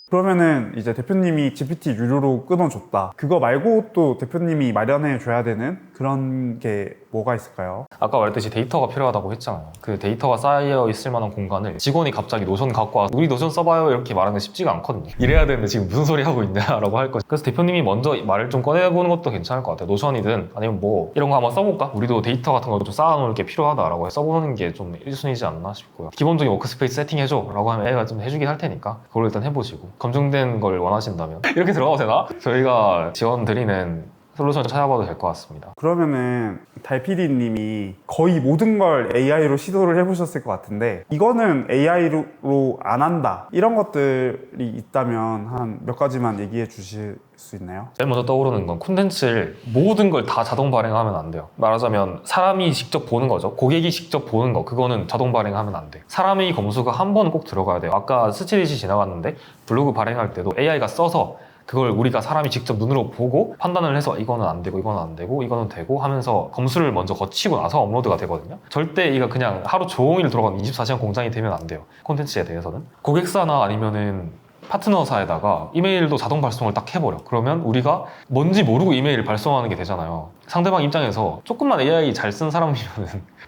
그러면은 이제 대표님이 GPT 유료로 끊어줬다. 그거 말고 또 대표님이 마련해 줘야 되는 그런 게 뭐가 있을까요? 아까 말했듯이 데이터가 필요하다고 했잖아요. 그 데이터가 쌓여 있을 만한 공간을 직원이 갑자기 노션 갖고 와서 우리 노션 써봐요 이렇게 말하는 게 쉽지가 않거든요. 이래야 되는데 지금 무슨 소리 하고 있냐라고 할 거죠. 그래서 대표님이 먼저 말을 좀 꺼내보는 것도 괜찮을 것 같아요. 노션이든 아니면 뭐 이런 거 한번 써볼까? 우리도 데이터 같은 거 좀 쌓아놓을 게 필요하다라고 해서 써보는 게 좀 1순위지 않나 싶고요. 기본적인 워크스페이스 세팅해줘 라고 하면 애가 좀 해주긴 할 테니까 그걸 일단 해보시고 검증된 걸 원하신다면 이렇게 들어가도 되나? 저희가 지원 드리는 솔루션을 찾아봐도 될 것 같습니다. 그러면은 달PD님이 거의 모든 걸 AI로 시도를 해보셨을 것 같은데 이거는 AI로 안 한다 이런 것들이 있다면 한 몇 가지만 얘기해 주실 수 있나요? 제일 먼저 떠오르는 건 콘텐츠를 모든 걸 다 자동 발행하면 안 돼요. 말하자면 사람이 직접 보는 거죠. 고객이 직접 보는 거 그거는 자동 발행하면 안 돼. 사람의 검수가 한 번 꼭 들어가야 돼요. 아까 스치릿이 지나갔는데 블로그 발행할 때도 AI가 써서 그걸 우리가 사람이 직접 눈으로 보고 판단을 해서 이거는 안 되고 이거는 안 되고 이거는 되고 하면서 검수를 먼저 거치고 나서 업로드가 되거든요. 절대 이거 그냥 하루 종일 돌아가는 24시간 공장이 되면 안 돼요. 콘텐츠에 대해서는. 고객사나 아니면은 파트너사에다가 이메일도 자동 발송을 딱 해버려. 그러면 우리가 뭔지 모르고 이메일을 발송하는 게 되잖아요. 상대방 입장에서 조금만 AI 잘 쓴 사람이면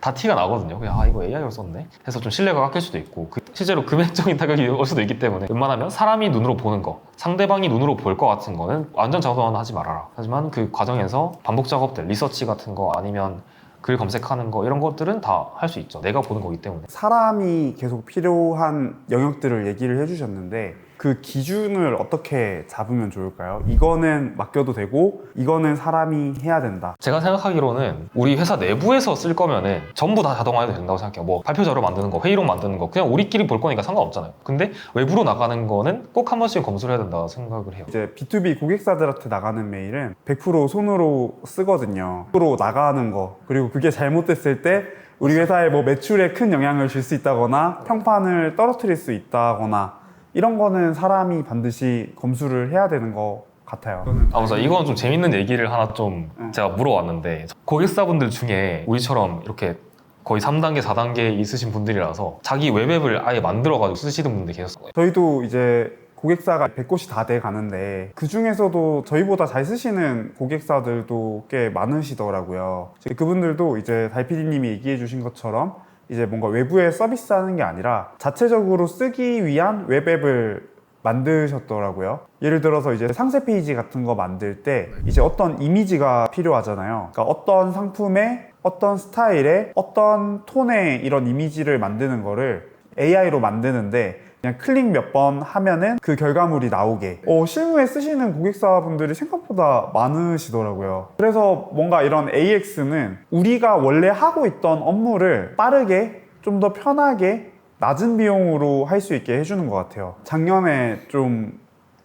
다 티가 나거든요. 그냥 이거 AI로 썼네 해서 좀 신뢰가 깎일 수도 있고 실제로 금액적인 타격이 올 수도 있기 때문에 웬만하면 사람이 눈으로 보는 거 상대방이 눈으로 볼 것 같은 거는 완전 자동화는 하지 말아라. 하지만 그 과정에서 반복 작업들 리서치 같은 거 아니면 글 검색하는 거 이런 것들은 다 할 수 있죠. 내가 보는 거기 때문에. 사람이 계속 필요한 영역들을 얘기를 해주셨는데 그 기준을 어떻게 잡으면 좋을까요? 이거는 맡겨도 되고 이거는 사람이 해야 된다. 제가 생각하기로는 우리 회사 내부에서 쓸 거면은 전부 다 자동화해도 된다고 생각해요. 뭐 발표 자료 만드는 거, 회의록 만드는 거 그냥 우리끼리 볼 거니까 상관없잖아요. 근데 외부로 나가는 거는 꼭 한 번씩 검수를 해야 된다고 생각을 해요. 이제 B2B 고객사들한테 나가는 메일은 100% 손으로 쓰거든요. 손으로 나가는 거 그리고 그게 잘못됐을 때 우리 회사의 뭐 매출에 큰 영향을 줄 수 있다거나 평판을 떨어뜨릴 수 있다거나 이런 거는 사람이 반드시 검수를 해야 되는 것 같아요. 맞아. 이건 좀 재밌는 얘기를 하나 좀 제가 물어왔는데 고객사분들 중에 우리처럼 이렇게 거의 3단계, 4단계 있으신 분들이라서 자기 웹앱을 아예 만들어가지고 쓰시는 분들이 계셨어요. 저희도 이제 고객사가 100곳이 다 돼 가는데 그 중에서도 저희보다 잘 쓰시는 고객사들도 꽤 많으시더라고요. 그분들도 이제 달PD님이 얘기해 주신 것처럼 이제 뭔가 외부에 서비스하는 게 아니라 자체적으로 쓰기 위한 웹앱을 만드셨더라고요. 예를 들어서 이제 상세 페이지 같은 거 만들 때 이제 어떤 이미지가 필요하잖아요. 그러니까 어떤 상품에 어떤 스타일의 어떤 톤의 이런 이미지를 만드는 거를 AI로 만드는데 그냥 클릭 몇 번 하면은 그 결과물이 나오게 실무에 쓰시는 고객사분들이 생각보다 많으시더라고요. 그래서 뭔가 이런 AX는 우리가 원래 하고 있던 업무를 빠르게 좀 더 편하게 낮은 비용으로 할 수 있게 해주는 것 같아요. 작년에 좀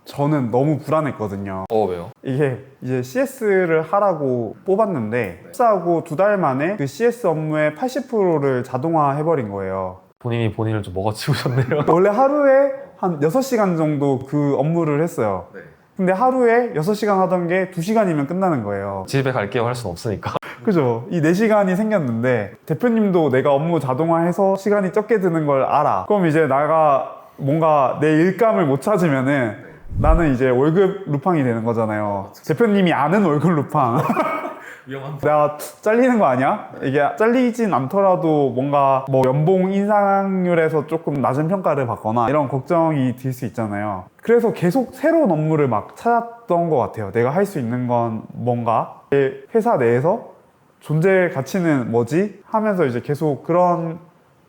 저는 너무 불안했거든요. 왜요? 이게 이제 CS를 하라고 뽑았는데 합사하고 2달 만에 그 CS 업무의 80%를 자동화해버린 거예요. 본인이 본인을 좀 먹어치우셨네요. 원래 하루에 한 6시간 정도 그 업무를 했어요. 근데 하루에 6시간 하던 게 2시간이면 끝나는 거예요. 집에 갈게요 할 수는 없으니까. 그죠? 이 4시간이 생겼는데 대표님도 내가 업무 자동화해서 시간이 적게 드는 걸 알아. 그럼 이제 내가 뭔가 내 일감을 못 찾으면은 나는 이제 월급 루팡이 되는 거잖아요. 대표님이 아는 월급 루팡. 내가 잘리는 거 아니야? 이게 잘리진 않더라도 뭔가 뭐 연봉 인상률에서 조금 낮은 평가를 받거나 이런 걱정이 들 수 있잖아요. 그래서 계속 새로운 업무를 막 찾았던 것 같아요. 내가 할 수 있는 건 뭔가 내 회사 내에서 존재 가치는 뭐지? 하면서 이제 계속 그런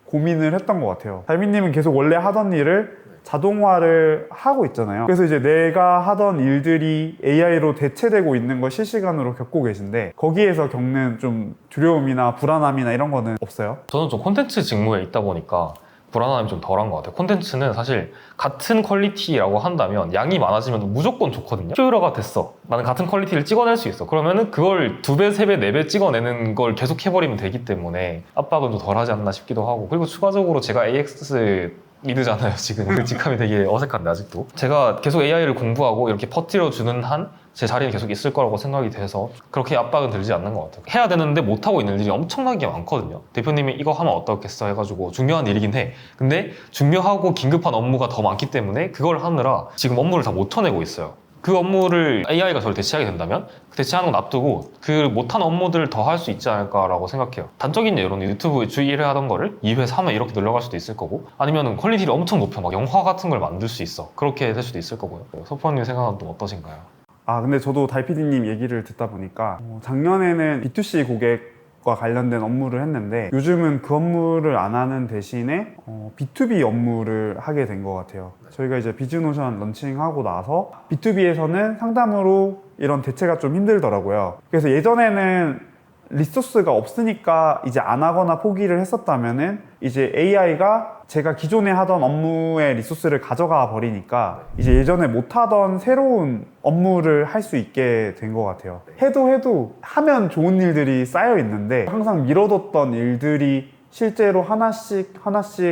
고민을 했던 것 같아요. 달민님은 계속 원래 하던 일을 자동화를 하고 있잖아요. 그래서 이제 내가 하던 일들이 AI로 대체되고 있는 걸 실시간으로 겪고 계신데 거기에서 겪는 좀 두려움이나 불안함이나 이런 거는 없어요? 저는 좀 콘텐츠 직무에 있다 보니까 불안함이 좀 덜한 것 같아요. 콘텐츠는 사실 같은 퀄리티라고 한다면 양이 많아지면 무조건 좋거든요. 효율화가 됐어. 나는 같은 퀄리티를 찍어낼 수 있어. 그러면은 그걸 2배, 3배, 4배 찍어내는 걸 계속 해버리면 되기 때문에 압박은 좀 덜하지 않나 싶기도 하고, 그리고 추가적으로 제가 AX 리드잖아요 지금. 그 직함이 되게 어색한데 아직도 제가 계속 AI를 공부하고 이렇게 퍼뜨려주는 한 제 자리는 계속 있을 거라고 생각이 돼서 그렇게 압박은 들지 않는 것 같아요. 해야 되는데 못하고 있는 일이 엄청나게 많거든요. 대표님이 이거 하면 어떻겠어 해가지고 중요한 일이긴 해. 근데 중요하고 긴급한 업무가 더 많기 때문에 그걸 하느라 지금 업무를 다 못 쳐내고 있어요. 그 업무를 AI가 저를 대체하게 된다면 그 대체하는 건 놔두고 그 못한 업무들을 더 할 수 있지 않을까라고 생각해요. 단적인 예로는 유튜브 주 1회 하던 거를 2회, 3회 이렇게 늘려갈 수도 있을 거고, 아니면 퀄리티를 엄청 높여 막 영화 같은 걸 만들 수 있어. 그렇게 될 수도 있을 거고요. 서프로님 생각은 또 어떠신가요? 근데 저도 달PD님 얘기를 듣다 보니까 작년에는 B2C 고객과 관련된 업무를 했는데 요즘은 그 업무를 안 하는 대신에 B2B 업무를 하게 된 것 같아요. 저희가 이제 비즈노션 런칭하고 나서 B2B에서는 상담으로 이런 대체가 좀 힘들더라고요. 그래서 예전에는 리소스가 없으니까 이제 안 하거나 포기를 했었다면은 이제 AI가 제가 기존에 하던 업무의 리소스를 가져가 버리니까 이제 예전에 못 하던 새로운 업무를 할 수 있게 된 것 같아요. 해도 하면 좋은 일들이 쌓여 있는데 항상 미뤄뒀던 일들이 실제로 하나씩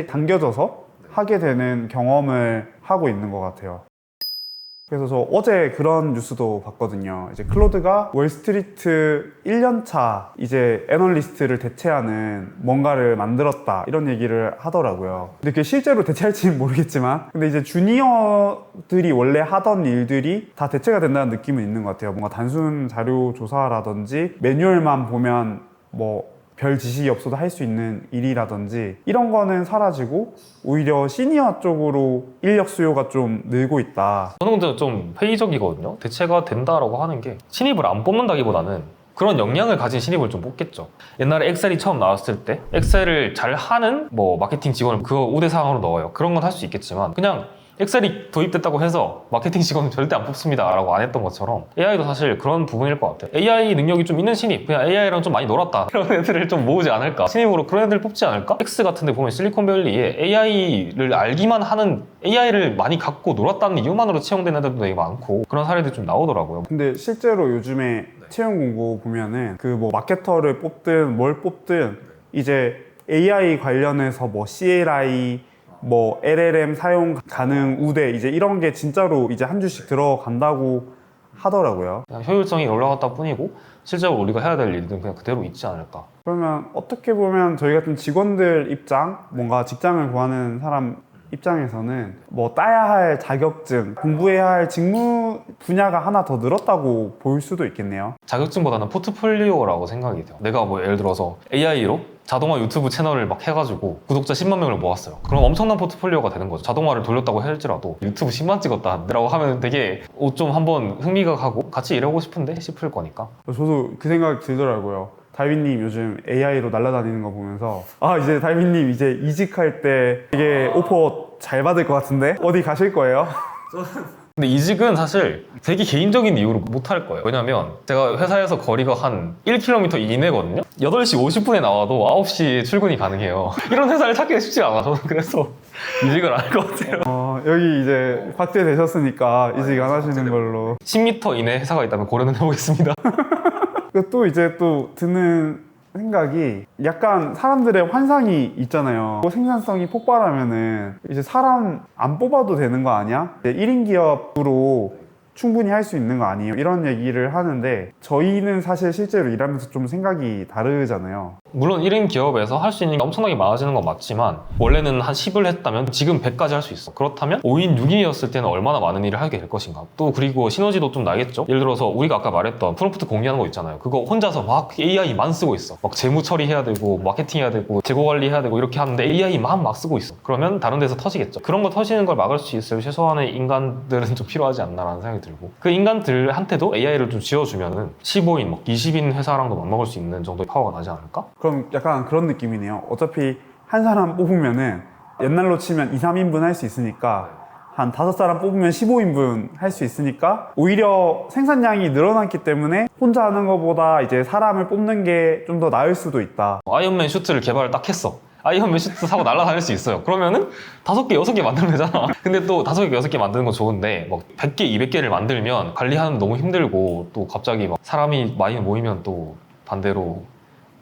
당겨져서 하게 되는 경험을 하고 있는 것 같아요. 그래서 저 어제 그런 뉴스도 봤거든요. 이제 클로드가 월스트리트 1년차 이제 애널리스트를 대체하는 뭔가를 만들었다 이런 얘기를 하더라고요. 근데 그게 실제로 대체할지는 모르겠지만 근데 이제 주니어들이 원래 하던 일들이 다 대체가 된다는 느낌은 있는 것 같아요. 뭔가 단순 자료 조사라든지 매뉴얼만 보면 뭐 별 지식이 없어도 할 수 있는 일이라든지 이런 거는 사라지고 오히려 시니어 쪽으로 인력 수요가 좀 늘고 있다. 저는 근데 좀 회의적이거든요. 대체가 된다라고 하는 게 신입을 안 뽑는다기보다는 그런 역량을 가진 신입을 좀 뽑겠죠. 옛날에 엑셀이 처음 나왔을 때 엑셀을 잘 하는 뭐 마케팅 직원을 그거 우대사항으로 넣어요. 그런 건 할 수 있겠지만 그냥 엑셀이 도입됐다고 해서 마케팅 직원은 절대 안 뽑습니다 라고 안 했던 것처럼 AI도 사실 그런 부분일 것 같아요. AI 능력이 좀 있는 신입, 그냥 AI랑 좀 많이 놀았다 이런 애들을 좀 모으지 않을까, 신입으로 그런 애들 뽑지 않을까? X 같은 데 보면 실리콘밸리에 AI를 알기만 하는, AI를 많이 갖고 놀았다는 이유만으로 채용된 애들도 되게 많고 그런 사례들이 좀 나오더라고요. 근데 실제로 요즘에 채용 공고 보면은 그 뭐 마케터를 뽑든 뭘 뽑든 이제 AI 관련해서 뭐 CLI 뭐 LLM 사용 가능 우대 이제 이런 게 진짜로 이제 한 줄씩 들어간다고 하더라고요. 그냥 효율성이 올라갔다 뿐이고 실제로 우리가 해야 될 일들은 그냥 그대로 있지 않을까. 그러면 어떻게 보면 저희 같은 직원들 입장, 뭔가 직장을 구하는 사람 입장에서는 뭐 따야 할 자격증, 공부해야 할 직무 분야가 하나 더 늘었다고 볼 수도 있겠네요. 자격증보다는 포트폴리오라고 생각이 돼요. 내가 뭐 예를 들어서 AI로 자동화 유튜브 채널을 막 해가지고 구독자 10만 명을 모았어요. 그럼 엄청난 포트폴리오가 되는 거죠. 자동화를 돌렸다고 할지라도 유튜브 10만 찍었다 라고 하면 되게 좀 한번 흥미가 가고 같이 일하고 싶은데 싶을 거니까. 저도 그 생각 들더라고요. 달빈님 요즘 AI로 날아다니는 거 보면서 이제 달빈님 이제 이직할 때 되게 오퍼 잘 받을 것 같은데 어디 가실 거예요? 근데 이직은 사실 되게 개인적인 이유로 못 할 거예요. 왜냐면 제가 회사에서 거리가 한 1km 이내거든요. 8시 50분에 나와도 9시에 출근이 가능해요. 이런 회사를 찾기가 쉽지 않아. 저는 그래서 이직을 안 할 것 같아요. 여기 이제 박제되셨으니까 이직 안 하시는 걸로. 10m 이내 회사가 있다면 고려는 해보겠습니다. 또 이제 또 드는 생각이 약간 사람들의 환상이 있잖아요. 생산성이 폭발하면은 이제 사람 안 뽑아도 되는 거 아니야? 1인 기업으로 충분히 할 수 있는 거 아니에요? 이런 얘기를 하는데 저희는 사실 실제로 일하면서 좀 생각이 다르잖아요. 물론 1인 기업에서 할 수 있는 게 엄청나게 많아지는 건 맞지만 원래는 한 10을 했다면 지금 100까지 할 수 있어. 그렇다면 5인, 6인이었을 때는 얼마나 많은 일을 하게 될 것인가. 또 그리고 시너지도 좀 나겠죠. 예를 들어서 우리가 아까 말했던 프롬프트 공유하는 거 있잖아요. 그거 혼자서 막 AI만 쓰고 있어. 막 재무 처리해야 되고 마케팅 해야 되고 재고 관리해야 되고 이렇게 하는데 AI만 막 쓰고 있어. 그러면 다른 데서 터지겠죠. 그런 거 터지는 걸 막을 수 있을 최소한의 인간들은 좀 필요하지 않나라는 생각이 들고, 그 인간들한테도 AI를 좀 지어주면은 15인, 막 20인 회사랑도 맞먹을 수 있는 정도의 파워가 나지 않을까? 그럼 약간 그런 느낌이네요. 어차피 한 사람 뽑으면은 옛날로 치면 2, 3인분 할 수 있으니까 한 5사람 뽑으면 15인분 할 수 있으니까 오히려 생산량이 늘어났기 때문에 혼자 하는 것보다 이제 사람을 뽑는 게 좀 더 나을 수도 있다. 아이언맨 슈트를 개발을 딱 했어. 아이언 맨슈트 사고 날아다닐 수 있어요. 그러면은 5개, 6개 만들면 되잖아. 근데 또 5개, 6개 만드는 건 좋은데 막 100개, 200개를 만들면 관리하는 너무 힘들고 또 갑자기 막 사람이 많이 모이면 또 반대로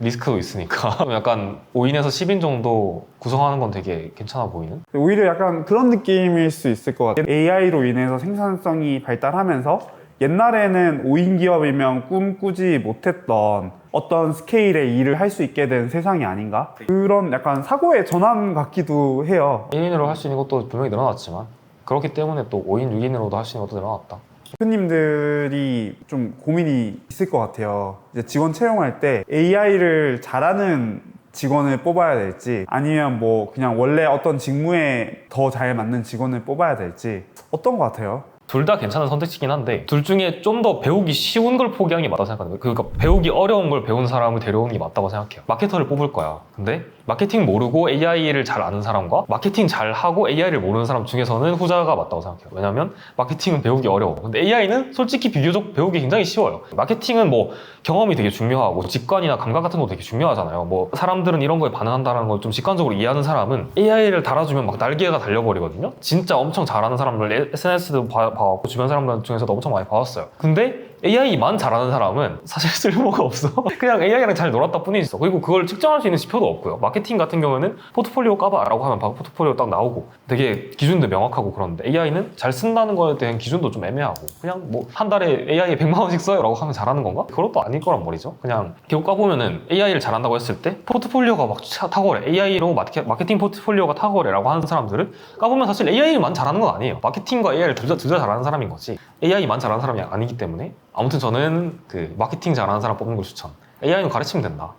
리스크도 있으니까 약간 5인에서 10인 정도 구성하는 건 되게 괜찮아 보이는? 오히려 약간 그런 느낌일 수 있을 것 같아요. AI로 인해서 생산성이 발달하면서 옛날에는 5인 기업이면 꿈꾸지 못했던 어떤 스케일의 일을 할 수 있게 된 세상이 아닌가? 그런 약간 사고의 전환 같기도 해요. 1인으로 할 수 있는 것도 분명히 늘어났지만 그렇기 때문에 또 5인, 6인으로도 할 수 있는 것도 늘어났다. 대표님들이 좀 고민이 있을 것 같아요. 이제 직원 채용할 때 AI를 잘하는 직원을 뽑아야 될지 아니면 뭐 그냥 원래 어떤 직무에 더 잘 맞는 직원을 뽑아야 될지 어떤 것 같아요? 둘 다 괜찮은 선택지긴 한데 둘 중에 좀 더 배우기 쉬운 걸 포기하는 게 맞다고 생각하는 거예요. 그러니까 배우기 어려운 걸 배운 사람을 데려오는 게 맞다고 생각해요. 마케터를 뽑을 거야. 근데 마케팅 모르고 AI를 잘 아는 사람과 마케팅 잘하고 AI를 모르는 사람 중에서는 후자가 맞다고 생각해요. 왜냐면 마케팅은 배우기 어려워. 근데 AI는 솔직히 비교적 배우기 굉장히 쉬워요. 마케팅은 뭐 경험이 되게 중요하고 직관이나 감각 같은 거 되게 중요하잖아요. 뭐 사람들은 이런 거에 반응한다는 걸 좀 직관적으로 이해하는 사람은 AI를 달아주면 막 날개가 달려버리거든요. 진짜 엄청 잘하는 사람들 SNS도 봐왔고 주변 사람들 중에서도 엄청 많이 봐왔어요. 근데 AI만 잘하는 사람은 사실 쓸모가 없어. 그냥 AI랑 잘 놀았다 뿐이지. 그리고 그걸 측정할 수 있는 지표도 없고요. 마케팅 같은 경우에는 포트폴리오 까봐라고 하면 바로 포트폴리오 딱 나오고 되게 기준도 명확하고 그런데 AI는 잘 쓴다는 거에 대한 기준도 좀 애매하고 그냥 뭐 한 달에 AI에 100만 원씩 써요 라고 하면 잘하는 건가? 그것도 아닐 거란 말이죠. 그냥 결국 까보면은 AI를 잘한다고 했을 때 포트폴리오가 막 탁월해. AI로 마케팅 포트폴리오가 탁월해 라고 하는 사람들은 까보면 사실 AI만 잘하는 건 아니에요. 마케팅과 AI를 둘 다 잘하는 사람인 거지 AI만 잘하는 사람이 아니기 때문에 아무튼 저는 그 마케팅 잘하는 사람 뽑는 걸 추천. AI는 가르치면 된다.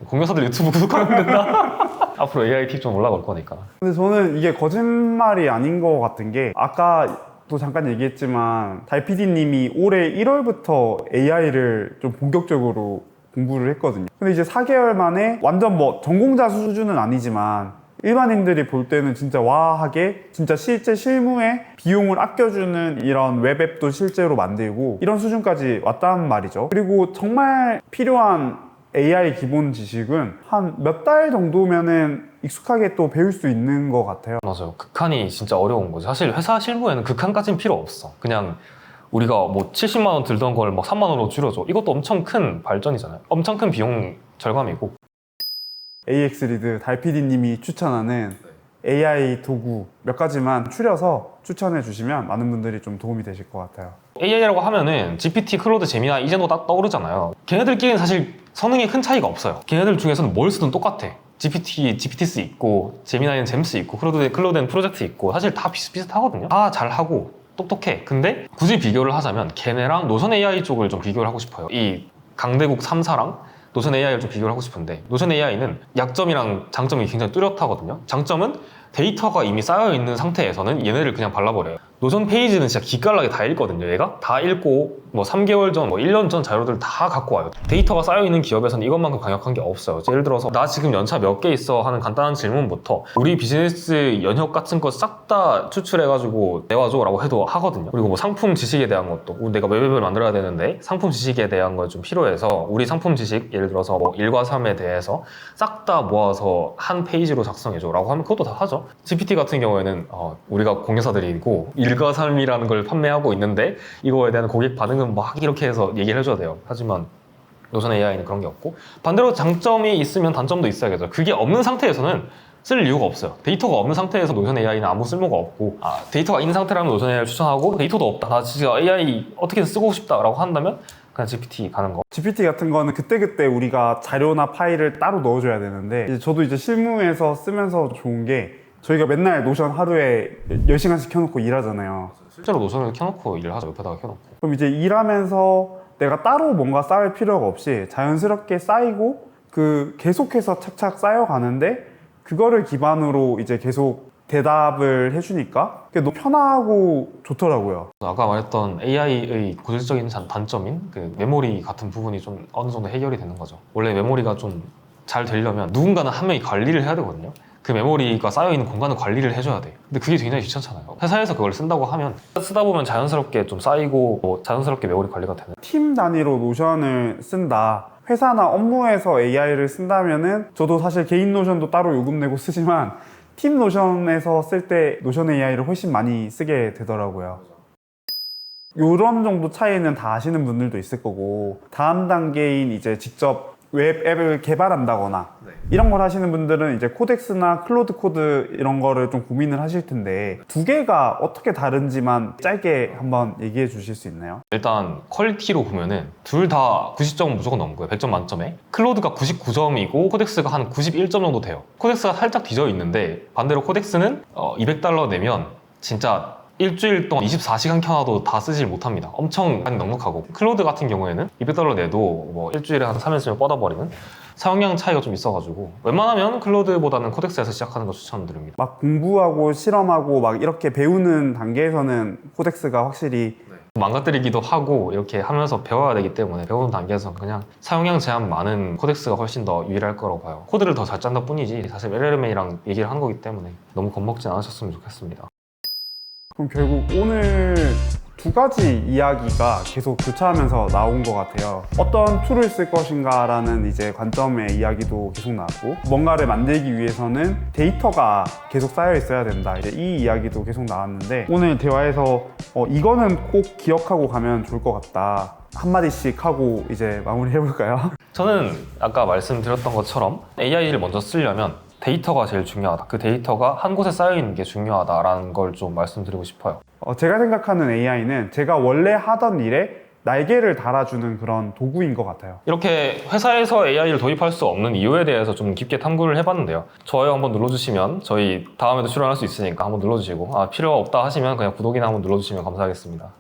공여사들 유튜브 구독하면 된다. 앞으로 AI 팁 좀 올라갈 거니까. 근데 저는 이게 거짓말이 아닌 것 같은 게 아까 또 잠깐 얘기했지만 달PD님이 올해 1월부터 AI를 좀 본격적으로 공부를 했거든요. 근데 이제 4개월 만에 완전 뭐 전공자 수준은 아니지만 일반인들이 볼 때는 진짜 와하게 진짜 실제 실무에 비용을 아껴주는 이런 웹앱도 실제로 만들고 이런 수준까지 왔단 말이죠. 그리고 정말 필요한 AI 기본 지식은 한 몇 달 정도면은 익숙하게 또 배울 수 있는 것 같아요. 맞아요. 극한이 진짜 어려운 거지. 사실 회사 실무에는 극한까지는 필요 없어. 그냥 우리가 뭐 70만 원 들던 걸 막 3만 원으로 줄여줘. 이것도 엄청 큰 발전이잖아요. 엄청 큰 비용 절감이고. AX 리드 달PD님이 추천하는 AI 도구 몇 가지만 추려서 추천해 주시면 많은 분들이 좀 도움이 되실 것 같아요. AI라고 하면은 GPT, 클로드, 제미나이 이제도 딱 떠오르잖아요. 걔네들끼리는 사실 성능에 큰 차이가 없어요. 걔네들 중에서는 뭘 쓰든 똑같아. GPT스 있고 제미나이는 잼스 있고 클로드는 프로젝트 있고 사실 다 비슷비슷하거든요. 다 잘하고 똑똑해. 근데 굳이 비교를 하자면 걔네랑 노선 AI 쪽을 좀 비교를 하고 싶어요. 이 강대국 3사랑 노선 AI를 좀 비교를 하고 싶은데 노선 AI는 약점이랑 장점이 굉장히 뚜렷하거든요. 장점은 데이터가 이미 쌓여있는 상태에서는 얘네를 그냥 발라버려요. 노선 페이지는 진짜 기깔나게 다 읽거든요. 얘가 다 읽고 뭐 3개월 전, 뭐 1년 전 자료들 다 갖고 와요. 데이터가 쌓여있는 기업에서는 이것만큼 강력한 게 없어요. 예를 들어서 나 지금 연차 몇 개 있어 하는 간단한 질문부터 우리 비즈니스 연혁 같은 거 싹 다 추출해가지고 내와줘 라고 해도 하거든요. 그리고 뭐 상품 지식에 대한 것도 내가 웹앱을 만들어야 되는데 상품 지식에 대한 걸 좀 필요해서 우리 상품 지식 예를 들어서 뭐 1과 3에 대해서 싹 다 모아서 한 페이지로 작성해줘 라고 하면 그것도 다 하죠. GPT 같은 경우에는 우리가 공여사들이고 1과 3이라는 걸 판매하고 있는데 이거에 대한 고객 반응은 막 이렇게 해서 얘기를 해줘야 돼요. 하지만 노선 AI는 그런 게 없고 반대로 장점이 있으면 단점도 있어야겠죠. 그게 없는 상태에서는 쓸 이유가 없어요. 데이터가 없는 상태에서 노선 AI는 아무 쓸모가 없고 데이터가 있는 상태라면 노선 AI를 추천하고 데이터도 없다. 나 진짜 AI 어떻게든 쓰고 싶다라고 한다면 그냥 GPT 가는 거. GPT 같은 거는 그때그때 우리가 자료나 파일을 따로 넣어줘야 되는데 이제 저도 이제 실무에서 쓰면서 좋은 게 저희가 맨날 노션 하루에 10시간씩 켜놓고 일하잖아요. 실제로 노선을 켜놓고 일을 하죠. 옆에다가 켜놓고. 그럼 이제 일하면서 내가 따로 뭔가 쌓을 필요가 없이 자연스럽게 쌓이고 그 계속해서 착착 쌓여가는데 그거를 기반으로 이제 계속 대답을 해주니까 그게 너무 편하고 좋더라고요. 아까 말했던 AI의 고질적인 단점인 그 메모리 같은 부분이 좀 어느 정도 해결이 되는 거죠. 원래 메모리가 좀 잘 되려면 누군가는 한 명이 관리를 해야 되거든요. 그 메모리가 쌓여있는 공간을 관리를 해줘야 돼. 근데 그게 굉장히 귀찮잖아요. 회사에서 그걸 쓴다고 하면 쓰다 보면 자연스럽게 좀 쌓이고 뭐 자연스럽게 메모리 관리가 되는. 팀 단위로 노션을 쓴다. 회사나 업무에서 AI를 쓴다면은 저도 사실 개인 노션도 따로 요금 내고 쓰지만 팀 노션에서 쓸 때 노션 AI를 훨씬 많이 쓰게 되더라고요. 요런 정도 차이는 다 아시는 분들도 있을 거고, 다음 단계인 이제 직접 웹 앱을 개발한다거나 이런 걸 하시는 분들은 이제 코덱스나 클로드 코드 이런 거를 좀 고민을 하실 텐데, 두 개가 어떻게 다른지만 짧게 한번 얘기해 주실 수 있나요? 일단 퀄리티로 보면은 둘 다 90점은 무조건 넘은 거예요. 100점 만점에. 클로드가 99점이고 코덱스가 한 91점 정도 돼요. 코덱스가 살짝 뒤져 있는데, 반대로 코덱스는 $200 내면 진짜 일주일 동안 24시간 켜놔도 다 쓰질 못합니다. 엄청 넉넉하고. 클로드 같은 경우에는 $200 내도 뭐 일주일에 한 3일쯤 뻗어버리는 사용량 차이가 좀 있어가지고, 웬만하면 클로드보다는 코덱스에서 시작하는 거 추천드립니다. 막 공부하고 실험하고 막 이렇게 배우는 단계에서는 코덱스가 확실히 망가뜨리기도 하고 이렇게 하면서 배워야 되기 때문에, 배우는 단계에서 그냥 사용량 제한 많은 코덱스가 훨씬 더 유일할 거라고 봐요. 코드를 더 잘 짠다 뿐이지 사실 LLM이랑 얘기를 하는 거기 때문에 너무 겁먹진 않으셨으면 좋겠습니다. 그럼 결국 오늘 두 가지 이야기가 계속 교차하면서 나온 것 같아요. 어떤 툴을 쓸 것인가라는 이제 관점의 이야기도 계속 나왔고, 뭔가를 만들기 위해서는 데이터가 계속 쌓여 있어야 된다, 이제 이 이야기도 계속 나왔는데, 오늘 대화에서 이거는 꼭 기억하고 가면 좋을 것 같다 한마디씩 하고 이제 마무리 해볼까요? 저는 아까 말씀드렸던 것처럼 AI를 먼저 쓰려면 데이터가 제일 중요하다. 그 데이터가 한 곳에 쌓여있는 게 중요하다라는 걸 좀 말씀드리고 싶어요. 제가 생각하는 AI는 제가 원래 하던 일에 날개를 달아주는 그런 도구인 것 같아요. 이렇게 회사에서 AI를 도입할 수 없는 이유에 대해서 좀 깊게 탐구를 해봤는데요. 좋아요 한번 눌러주시면 저희 다음에도 출연할 수 있으니까 한번 눌러주시고, 필요가 없다 하시면 그냥 구독이나 한번 눌러주시면 감사하겠습니다.